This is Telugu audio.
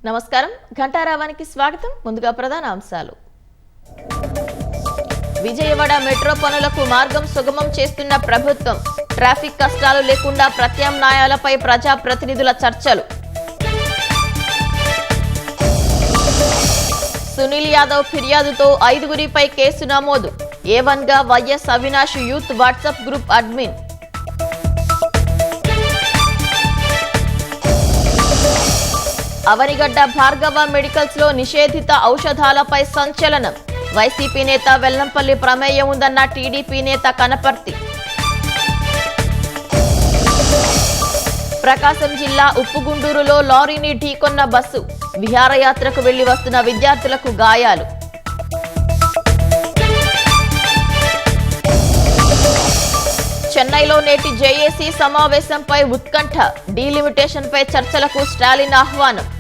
నమస్కారం ఘంటారావానికి స్వాగతం. ముందుగా ప్రధాన అంశాలు. విజయవాడ మెట్రో పనులకు మార్గం సుగమం చేస్తున్న ప్రభుత్వం. ట్రాఫిక్ కష్టాలు లేకుండా ప్రత్యామ్నాయాలపై ప్రజా ప్రతినిధుల చర్చలు. సునీల్ యాదవ్ ఫిర్యాదుతో 5గురిపై కేసు నమోదు. A1 గా YS Avinash youth WhatsApp group admin. Avanigadda Bhargava medicals లో నిషేధిత ఔషధాలపై సంచలనం. వైసీపీ నేత వెల్లంపల్లి ప్రమేయం ఉందన్న టీడీపీ నేత కనపర్తి. ప్రకాశం జిల్లా ఉప్పుగుండూరులో లారీని ఢీకొన్న బస్సు. విహారయాత్రకు వెళ్లి వస్తున్న విద్యార్థులకు గాయాలు. చెన్నైలో నేటి జేఏసీ సమావేశంపై ఉత్కంఠ. డీలిమిటేషన్పై చర్చలకు స్టాలిన్ ఆహ్వానం.